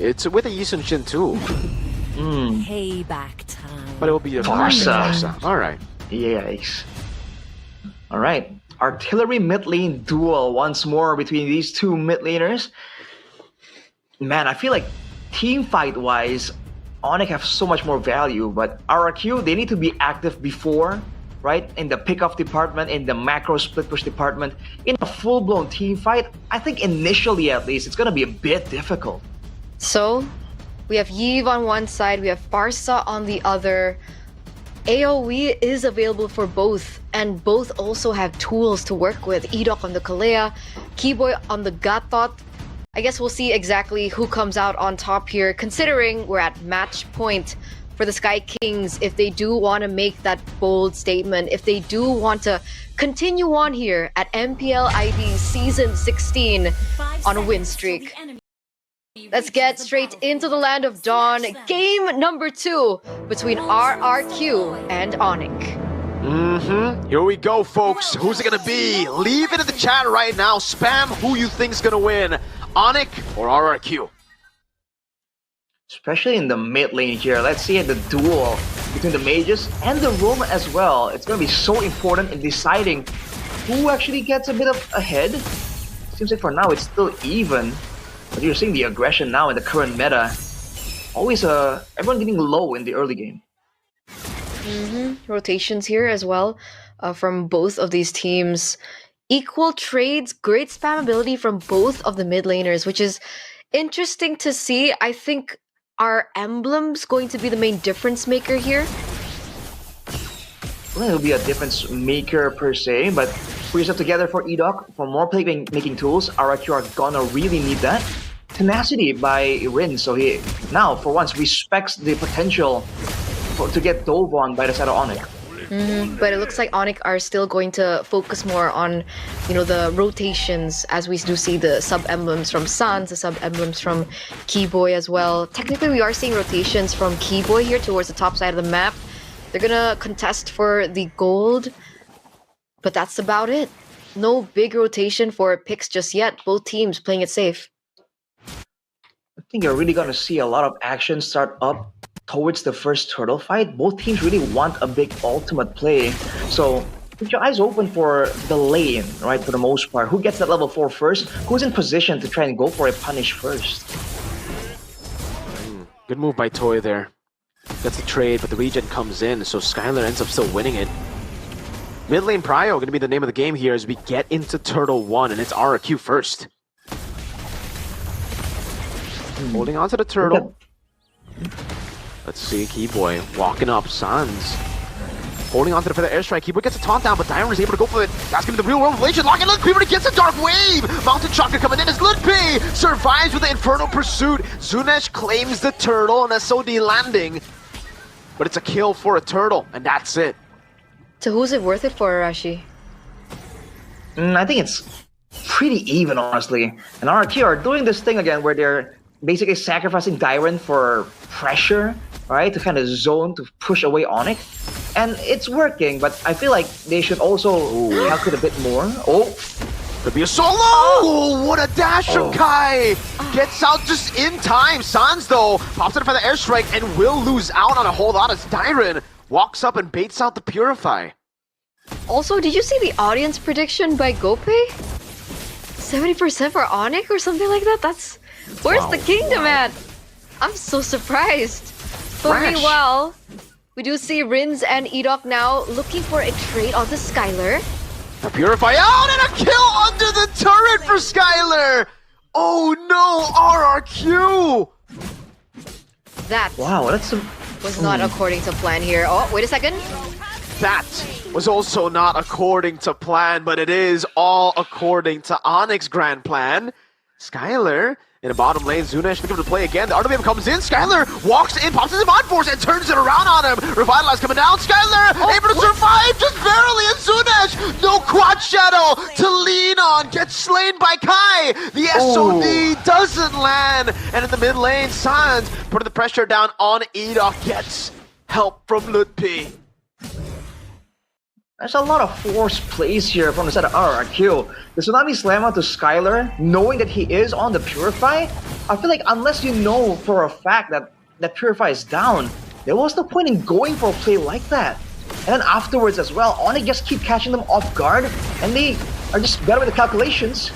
It's with a Yisun Shin too. Payback time. But it will be a Barca. Alright. Yikes. Alright. Artillery mid lane duel once more between these two mid laners. Man, I feel like team fight wise, Onic have so much more value, but RRQ, they need to be active before, right? In the pickoff department, in the macro split push department. In a full-blown team fight, I think initially at least, it's gonna be a bit difficult. So, we have Yves on one side, we have Barca on the other. AoE is available for both, and both also have tools to work with. Edok on the Kalea, Keyboy on the Gatot. I guess we'll see exactly who comes out on top here, considering we're at match point for the Sky Kings. If they do want to make that bold statement, if they do want to continue on here at MPL ID Season 16 on a win streak. Let's get straight into the Land of Dawn. Game number 2 between RRQ and Onic. Here we go, folks. Who's it gonna be? Leave it in the chat right now. Spam who you think's gonna win, Onic or RRQ. Especially in the mid lane here. Let's see the duel between the mages and the Roman as well. It's gonna be so important in deciding who actually gets a bit of ahead. Seems like for now it's still even. But you're seeing the aggression now in the current meta. Always everyone getting low in the early game. Rotations here as well from both of these teams. Equal trades, great spam ability from both of the mid laners, which is interesting to see. I think our emblem's going to be the main difference maker here. Well, it'll be a difference maker per se, but put yourself together for Edok, for more making tools. RRQ are gonna really need that. Tenacity by Rin, so he now for once respects the potential to get dove on by the side of Onic. But it looks like Onic are still going to focus more on, the rotations, as we do see the sub-emblems from Sans, the sub-emblems from Keyboy as well. Technically, we are seeing rotations from Keyboy here towards the top side of the map. They're gonna contest for the gold, but that's about it. No big rotation for picks just yet. Both teams playing it safe. I think you're really gonna see a lot of action start up towards the first turtle fight. Both teams really want a big ultimate play. So keep your eyes open for the lane, right, for the most part. Who gets that level 4 first? Who's in position to try and go for a punish first? Good move by Toy there. That's a trade, but the regen comes in, so Skylar ends up still winning it. Mid lane Prio going to be the name of the game here as we get into Turtle 1, and it's RRQ first. Holding on to the turtle. Let's see, Keyboy walking up, Sans. Holding on to the feather airstrike. Keyboy gets a taunt down, but Diamond is able to go for it. That's going to be the real world revelation. Locking in, Keyboy gets a dark wave. Mountain Chakra coming in as Ludpi survives with the Infernal Pursuit. Zunesh claims the turtle, and SOD landing. But it's a kill for a turtle, and that's it. So who's it worth it for, Arashi? I think it's pretty even, honestly. And RRQ are doing this thing again where they're basically sacrificing Dyron for pressure, right? To kind of zone, to push away Onic. And it's working, but I feel like they should also calculate a bit more. Could be a solo! Oh, what a dash from Kai! Gets out just in time. Sans, though, pops in for the airstrike and will lose out on a whole lot as Dyron walks up and baits out the Purify. Also, did you see the audience prediction by GoPay? 70% for Onic or something like that? That's... Where's the kingdom at? I'm so surprised. But meanwhile, we do see Rins and Edok now looking for a trade onto Skylar. A Purify out and a kill under the turret for Skylar! Oh no, RRQ! That was not according to plan here. Oh, wait a second. That was also not according to plan, but it is all according to Onyx's grand plan. Skylar in the bottom lane, Zunesh looking to play again. The RWM comes in, Skylar walks in, pops his Mind Force and turns it around on him. Revitalize coming down, Skylar able to survive just barely, and Zunesh, no quad shadow to lean on, gets slain by Kai. The SOD doesn't land, and in the mid lane, Sans putting the pressure down on Edok, gets help from Ludpi. There's a lot of forced plays here from the side of RRQ. The Tsunami Slam onto Skylar, knowing that he is on the Purify. I feel like unless you know for a fact that that Purify is down, there was no point in going for a play like that. And then afterwards as well, Onic just keep catching them off guard, and they are just better with the calculations.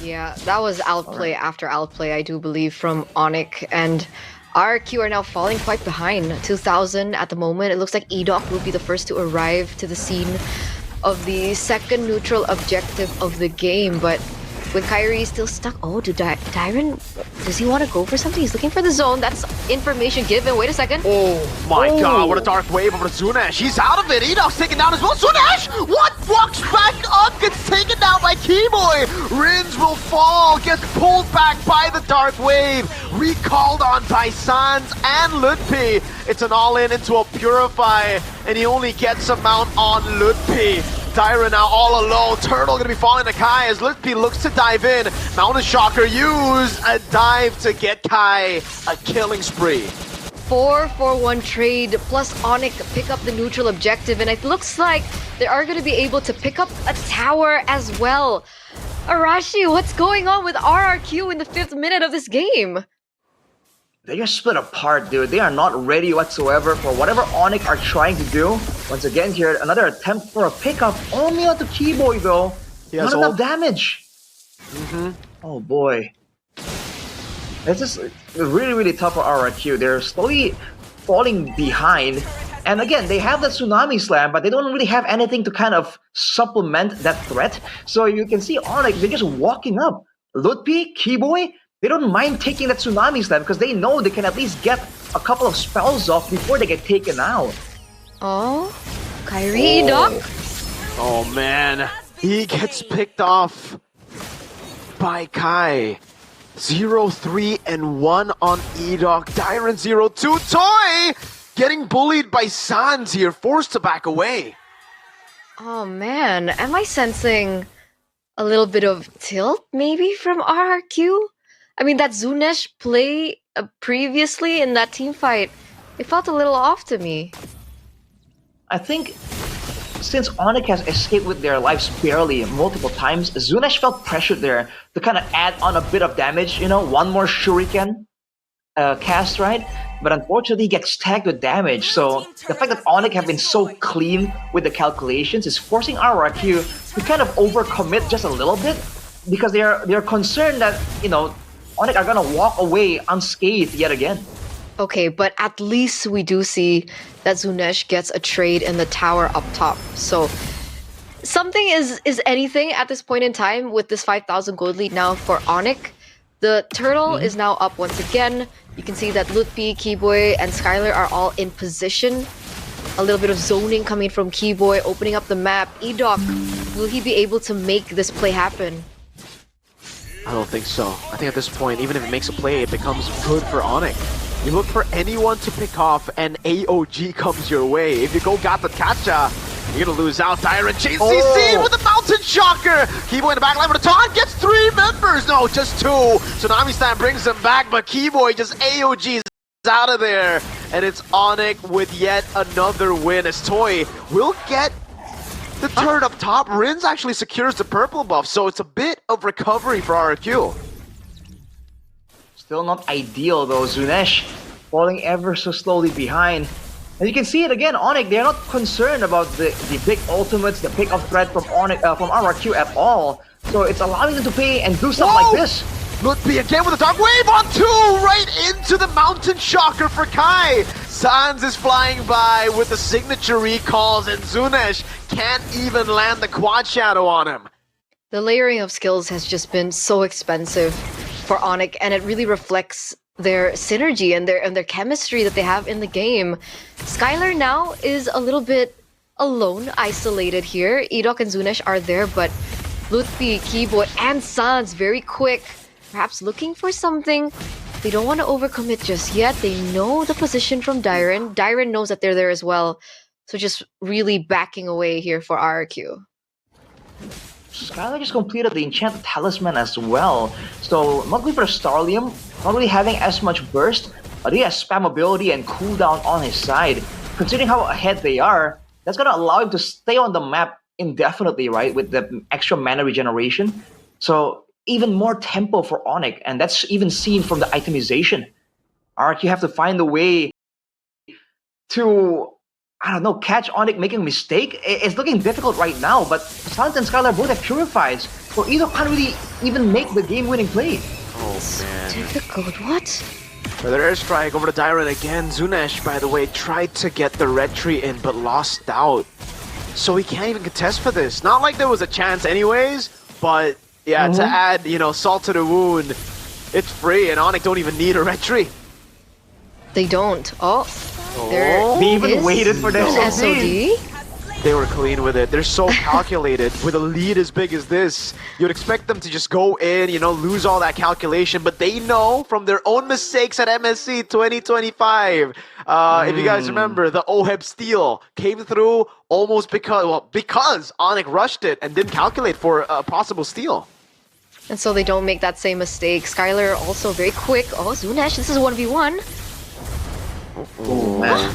Yeah, that was outplay after outplay, I do believe, from Onic, and RQ are now falling quite behind. 2,000 at the moment. It looks like Edoc will be the first to arrive to the scene of the second neutral objective of the game, but with Kyrie still stuck. Oh, Dyron, does he want to go for something? He's looking for the zone. That's information given. Wait a second. Oh my god, what a dark wave over to Zunesh. He's out of it. Edoc's taken down as well. Zunesh! What? Walks back up, gets taken down by Keyboy. Rins will fall, gets pulled back by the dark wave. Recalled on by Sans and Ludpi. It's an all-in into a Purify, and he only gets a mount on Ludpi. Dyra now all alone. Turtle gonna be falling to Kai as Ludpi looks to dive in. Mountain Shocker use a dive to get Kai a killing spree. 4-4-1 trade plus Onic pick up the neutral objective, and it looks like they are going to be able to pick up a tower as well. Arashi, what's going on with RRQ in the 5th minute of this game? They just split apart, dude. They are not ready whatsoever for whatever Onic are trying to do. Once again here, another attempt for a pickup. Only onto Keyboy though. Not enough damage. Oh boy. It's just really, really tough for RRQ. They're slowly falling behind. And again, they have the Tsunami Slam, but they don't really have anything to kind of supplement that threat. So you can see Onic, they're just walking up. Ludpi, Keyboy, they don't mind taking that Tsunami Slam because they know they can at least get a couple of spells off before they get taken out. Oh, Kyrie, Doc. Oh man, he gets picked off by Kai. 0-3 and 1 on Edoc. Dyron 0-2. Toy getting bullied by Sans here, forced to back away. Oh man, am I sensing a little bit of tilt maybe from RRQ? I mean, that Zunesh play previously in that team fight, it felt a little off to me. I think since Onic has escaped with their lives barely multiple times, Zunesh felt pressured there to kind of add on a bit of damage, you know, one more shuriken cast, right? But unfortunately, he gets tagged with damage. So the fact that Onic have been so clean with the calculations is forcing RRQ to kind of overcommit just a little bit because they're concerned that, you know, Onic are gonna walk away unscathed yet again. Okay, but at least we do see that Zunesh gets a trade in the tower up top. So something is anything at this point in time with this 5,000 gold lead now for Onic. The turtle is now up once again. You can see that Ludpi, Keyboy, and Skylar are all in position. A little bit of zoning coming from Keyboy, opening up the map. Edoc, will he be able to make this play happen? I don't think so. I think at this point, even if it makes a play, it becomes good for Onic. You look for anyone to pick off, and AOG comes your way. If you go Gata Kacha, you're gonna lose out. Dyron JCC with the Mountain Shocker! Keyboy in the back line for the taunt, gets 3 members! No, just 2! Tsunami Slam brings him back, but Keyboy just AOGs out of there. And it's Onic with yet another win, as Toy will get the turret up top. Rins actually secures the purple buff, so it's a bit of recovery for RRQ. Still not ideal though. Zunesh falling ever so slowly behind. And you can see it again, Onic, they're not concerned about the big ultimates, the pick of threat from Onic, from RRQ at all. So it's allowing them to pay and do stuff like this. Ludpi again with a dark wave on 2, right into the Mountain Shocker for Kai. Sans is flying by with the signature recalls, and Zunesh can't even land the quad shadow on him. The layering of skills has just been so expensive for Onic, and it really reflects their synergy and their chemistry that they have in the game. Skylar now is a little bit alone, isolated here. Edoc and Zunesh are there, but Ludpi, Keyboy, and Sans very quick, perhaps looking for something. They don't want to overcommit just yet. They know the position from Dyron. Dyron knows that they're there as well. So just really backing away here for RRQ. Skylar just completed the Enchanted Talisman as well. So not really for Starlium, not really having as much burst, but he has spam ability and cooldown on his side. considering how ahead they are, that's gonna allow him to stay on the map indefinitely, right? With the extra mana regeneration. So even more tempo for Onic, and that's even seen from the itemization. Ark, you have to find a way to, I don't know, catch Onic making a mistake. It's looking difficult right now, but Silence and Skylar both have Purifies, so either can't really even make the game-winning play. Oh man. Difficult, what? Another airstrike over to Dyron again. Zunesh, by the way, tried to get the red tree in, but lost out. So he can't even contest for this. Not like there was a chance anyways, but yeah, to add, you know, salt to the wound, it's free, and Onic don't even need a red tree. They don't. Oh, there They even is waited for the an SOD. SOD. They were clean with it. They're so calculated. With a lead as big as this, you'd expect them to just go in, you know, lose all that calculation, but they know from their own mistakes at MSC 2025. If you guys remember, the OHEB steal came through almost because Onic rushed it and didn't calculate for a possible steal. And so they don't make that same mistake. Skylar also very quick. Oh, Zunesh, this is 1v1. Oh, man.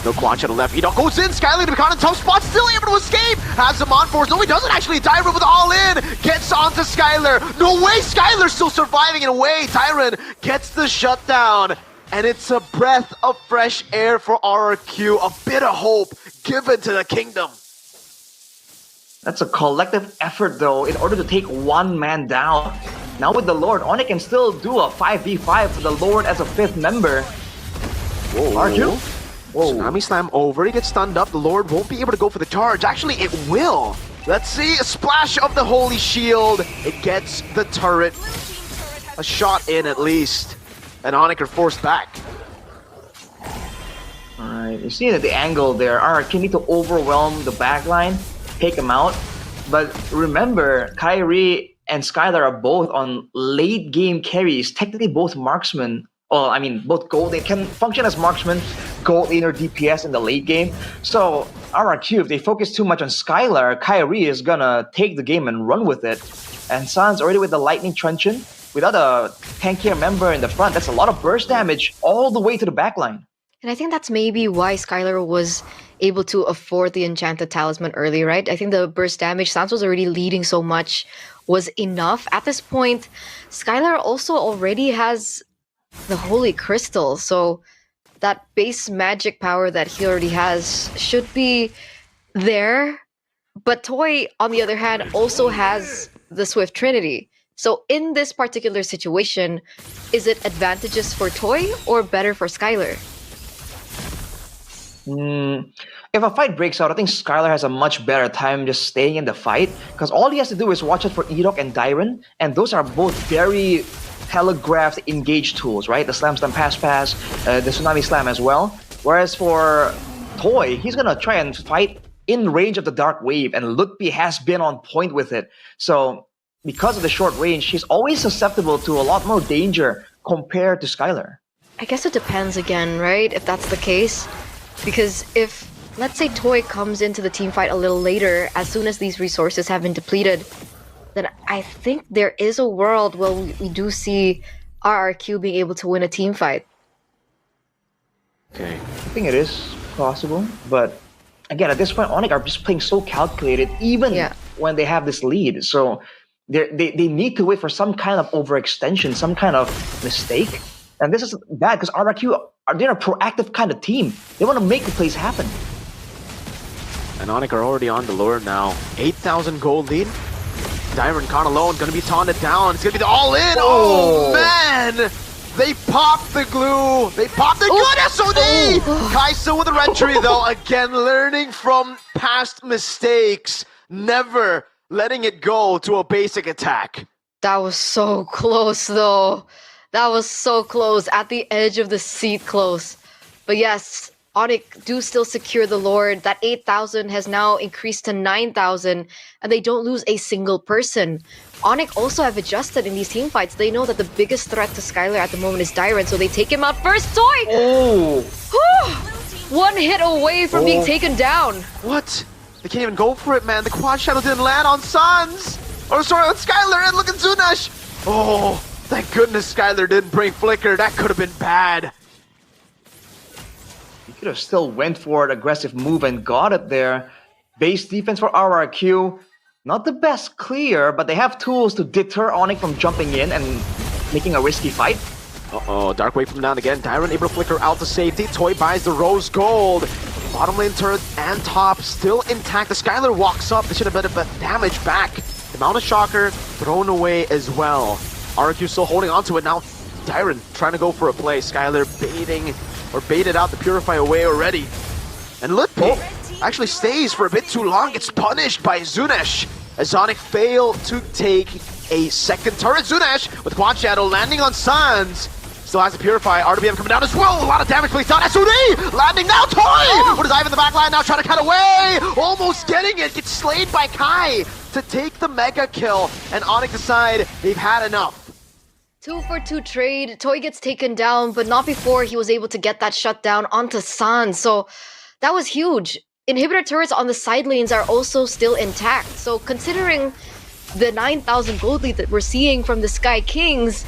No Quanch on the left. Enoch goes in. Skylar to be caught in a tough spot. Still able to escape. Has him on force. No, he doesn't actually. Tyron with all in. Gets onto Skylar. No way. Skylar's still surviving in a way. Tyron gets the shutdown. And it's a breath of fresh air for RRQ. A bit of hope given to the kingdom. That's a collective effort, though, in order to take one man down. Now with the Lord, Onic can still do a 5v5 for the Lord as a 5th member. Whoa. RQ? Whoa. Tsunami Slam over. He gets stunned up. The Lord won't be able to go for the charge. Actually, it will. Let's see. A splash of the Holy Shield. It gets the turret. A shot in at least. And Onic are forced back. Alright, you see that the angle there. Alright, you need to overwhelm the backline, take him out. But remember, Kyrie and Skylar are both on late game carries. Technically both marksmen. Well, I mean, both gold. They can function as marksmen, gold laner, DPS in the late game. So, RRQ, if they focus too much on Skylar, Kyrie is gonna take the game and run with it. And San's already with the Lightning Truncheon. Without a tankier member in the front, that's a lot of burst damage all the way to the backline. And I think that's maybe why Skylar was able to afford the Enchanted Talisman early, right? I think the burst damage, Sans was already leading so much, was enough. At this point, Skylar also already has the Holy Crystal, so that base magic power that he already has should be there. But Toy, on the other hand, also has the Swift Trinity. So in this particular situation, is it advantageous for Toy or better for Skylar? If a fight breaks out, I think Skylar has a much better time just staying in the fight, because all he has to do is watch out for Enoch and Dyron, and those are both very telegraphed engage tools, right? The Slam Slam Pass Pass, the Tsunami Slam as well. Whereas for Toy, he's gonna try and fight in range of the Dark Wave, and Lutpi has been on point with it. So because of the short range, he's always susceptible to a lot more danger compared to Skylar. I guess it depends again, right? If that's the case. Because if, let's say Toy comes into the team fight a little later, as soon as these resources have been depleted, then I think there is a world where we do see RRQ being able to win a team fight. Okay. I think it is possible, but again, at this point, Onic are just playing so calculated, even when they have this lead. So they need to wait for some kind of overextension, some kind of mistake. And this is bad because RRQ, they're a proactive kind of team. They want to make the plays happen. And Onic are already on the lure now. 8,000 gold lead. Dyron caught alone, gonna be taunted down. It's gonna be the all-in. Oh man! They popped the glue. They popped the good SOD! Kaisa with a red tree though. Again, learning from past mistakes. Never letting it go to a basic attack. That was so close though. That was so close. At the edge of the seat close. But yes, Onic do still secure the Lord. That 8,000 has now increased to 9,000, and they don't lose a single person. Onic also have adjusted in these team fights. They know that the biggest threat to Skylar at the moment is Dyron, so they take him out first. Toy! Oh! One hit away from being taken down. What? They can't even go for it, man. The quad shadow didn't land on Sans. Or sorry, on Skylar, and look at Zunesh. Oh, thank goodness Skylar didn't bring Flicker. That could have been bad. could have still went for an aggressive move and got it there. Base defense for RRQ. Not the best clear, but they have tools to deter Onic from jumping in and making a risky fight. Uh-oh, Dark Wave from down again. Dyron able to flicker out to safety. Toy buys the rose gold. Bottom lane turret and top still intact. The Skylar walks up. They should have been a bit damage back. The Mount of Shocker thrown away as well. RQ still holding on to it now. Dyron trying to go for a play. Skylar baited out the Purify away already. And Litpi actually stays for a bit too long. Gets punished by Zunesh as Onic failed to take a second turret. Zunesh with Quad Shadow landing on Sans. Still has to Purify. RWM coming down as well. A lot of damage placed on SOD. Landing now. Toy! What is Ivan in the back line now trying to cut away? Almost getting it. Gets slayed by Kai to take the mega kill. And Onic decide they've had enough. 2-for-2 trade. Toy gets taken down, but not before he was able to get that shutdown onto Sans. So that was huge. Inhibitor turrets on the side lanes are also still intact. So considering the 9,000 gold lead that we're seeing from the Sky Kings,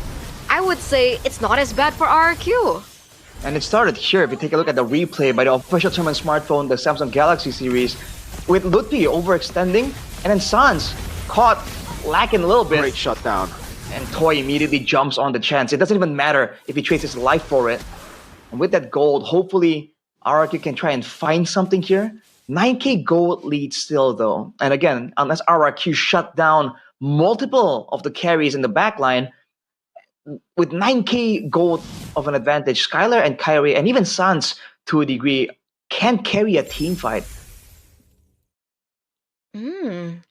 I would say it's not as bad for RRQ. And it started here. If you take a look at the replay by the official tournament smartphone, the Samsung Galaxy series, with Litpi overextending, and then Sans caught lacking a little bit. Great shutdown. And Toy immediately jumps on the chance. It doesn't even matter if he trades his life for it. And with that gold, hopefully RRQ can try and find something here. 9k gold lead still though. And again, unless RRQ shut down multiple of the carries in the backline, with 9k gold of an advantage, Skylar and Kyrie and even Sans to a degree can carry a team fight.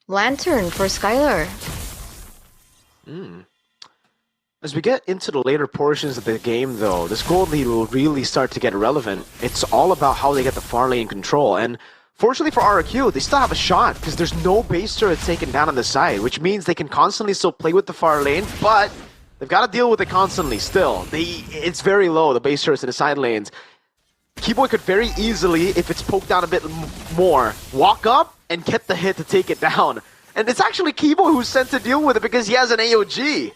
Lantern for Skylar. As we get into the later portions of the game though, this gold lead will really start to get relevant. It's all about how they get the far lane control, and fortunately for RQ, they still have a shot because there's no base turret taken down on the side, which means they can constantly still play with the far lane, but they've got to deal with it constantly still. It's very low, the base turrets in the side lanes. Keyboy could very easily, if it's poked down a bit more, walk up and get the hit to take it down. And it's actually Keyboy who's sent to deal with it because he has an AOG.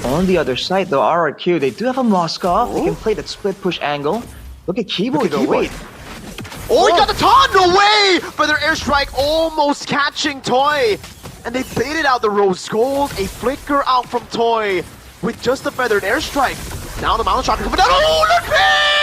On the other side, though, RRQ, they do have a Moskov. They can play that split push angle. Look at Keyboy. Wait. Oh, he got the taunt! No way! For their airstrike, almost catching Toy. And they baited out the rose gold. A flicker out from Toy with just a feathered airstrike. Now the Mountain Shocker coming down. Oh, look at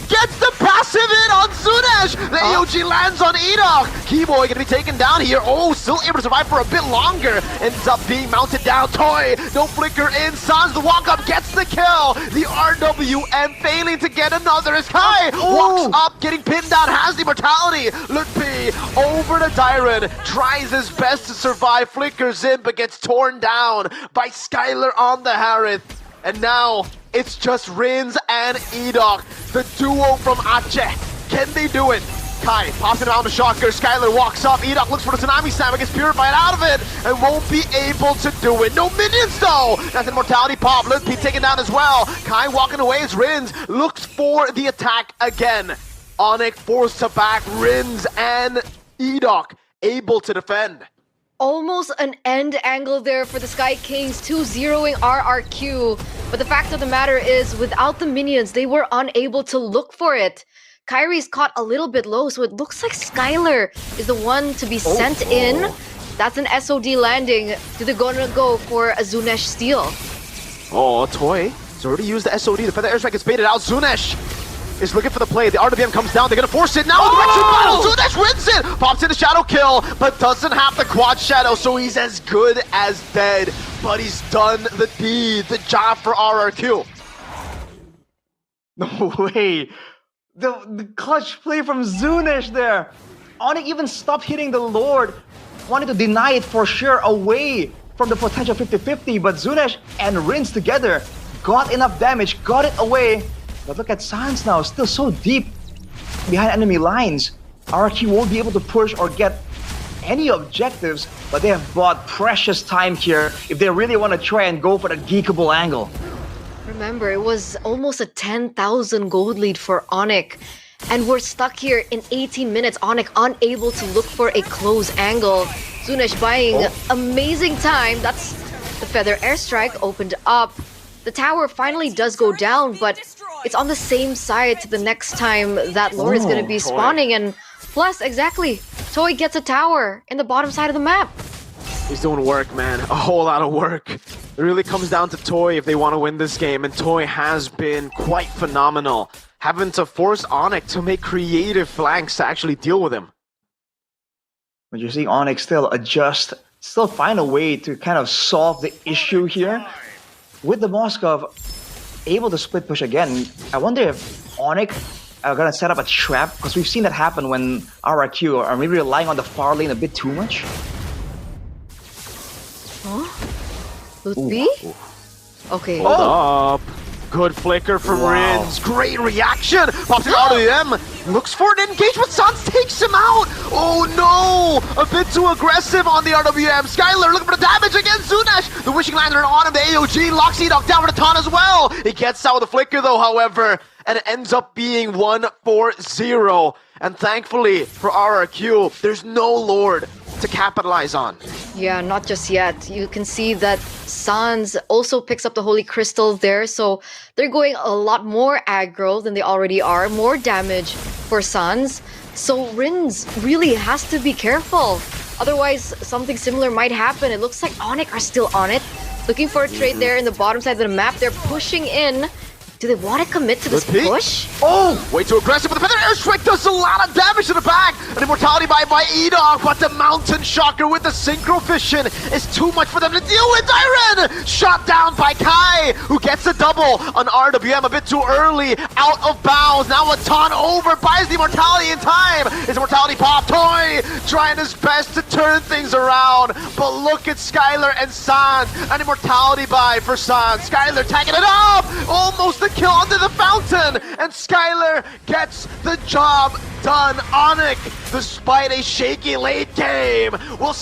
gets the passive in on Zunesh. The AOG lands on Enoch. Keyboy gonna be taken down here. Oh, still able to survive for a bit longer. Ends up being mounted down. Toy, no flicker in. Sans the walk up gets the kill. The RWM failing to get another as Kai walks up, getting pinned down, has the immortality. Litpi over to Dyron. Tries his best to survive, flickers in, but gets torn down by Skylar on the Harith. And now it's just Rins and Edok, the duo from Aceh. Can they do it? Kai pops it around the Shocker. Skylar walks up. Edok looks for the Tsunami Slam, gets purified out of it and won't be able to do it. No minions though. That's an Immortality pop. Litpi taken down as well. Kai walking away as Rins looks for the attack again. Onic forced to back. Rins and Edok able to defend. Almost an end angle there for the Sky Kings, 2-0ing RRQ. But the fact of the matter is, without the minions, they were unable to look for it. Kyrie's caught a little bit low, so it looks like Skylar is the one to be sent in. That's an SOD landing. Do they gonna go for a Zunesh steal? Oh, Toy has already used the SOD. The feather airstrike gets baited out. Zunesh is looking for the play. The RWM comes down. They're going to force it now. Direction battle. Zunesh wins it. Pops in the shadow kill, but doesn't have the quad shadow, so he's as good as dead. But he's done the deed, the job for RRQ. No way. The clutch play from Zunesh there. Onic even stopped hitting the Lord. Wanted to deny it for sure away from the potential 50-50, but Zunesh and Rins together got enough damage, got it away. But look at Sans now, still so deep behind enemy lines. RRQ won't be able to push or get any objectives, but they have bought precious time here if they really want to try and go for the geekable angle. Remember, it was almost a 10,000 gold lead for Onic. And we're stuck here in 18 minutes. Onic unable to look for a close angle. Zunesh buying amazing time. That's the feather airstrike opened up. The tower finally does go down, but it's on the same side to the next time that Lord is going to be Toy. spawning. And plus, exactly, Toy gets a tower in the bottom side of the map. He's doing work, man. A whole lot of work. It really comes down to Toy if they want to win this game, and Toy has been quite phenomenal, having to force Onic to make creative flanks to actually deal with him. But you're seeing Onic still adjust, still find a way to kind of solve the issue here. With the Moskov able to split push again, I wonder if Onic are gonna set up a trap, because we've seen that happen when RRQ are maybe relying on the far lane a bit too much. Huh? Would be? Okay. Hold up. Good flicker from Wow. Rins. Great reaction. Pops it out of them. Looks for an engage, but Sans takes him out. Oh no! A bit too aggressive on the RWM. Skylar looking for the damage against Zunash. The Wishing Lantern on him. The AOG locks Enoch down for the taunt as well. He gets out with a flicker though, however, and it ends up being 1-4-0. And thankfully for RRQ, there's no Lord to capitalize on. Yeah, not just yet. You can see that Sans also picks up the Holy Crystal there, so they're going a lot more aggro than they already are, more damage for Sans. So Rins really has to be careful. Otherwise, something similar might happen. It looks like Onic are still on it. Looking for a trade there in the bottom side of the map. They're pushing in. Do they want to commit to this Good peek. push? Oh, way too aggressive, but the Feather Airstrike does a lot of damage to the back. An Immortality by Edog, but the Mountain Shocker with the Synchro Fission is too much for them to deal with. Iron shot down by Kai, who gets a double on RWM a bit too early, out of bounds. Now a taunt over, buys the Immortality in time. His Immortality pop, Toy trying his best to turn things around, but look at Skylar and Sans. An Immortality buy for Sans. Skylar tagging it up, almost the kill under the fountain, and Skylar gets the job done. Onic, despite a shaky late game, will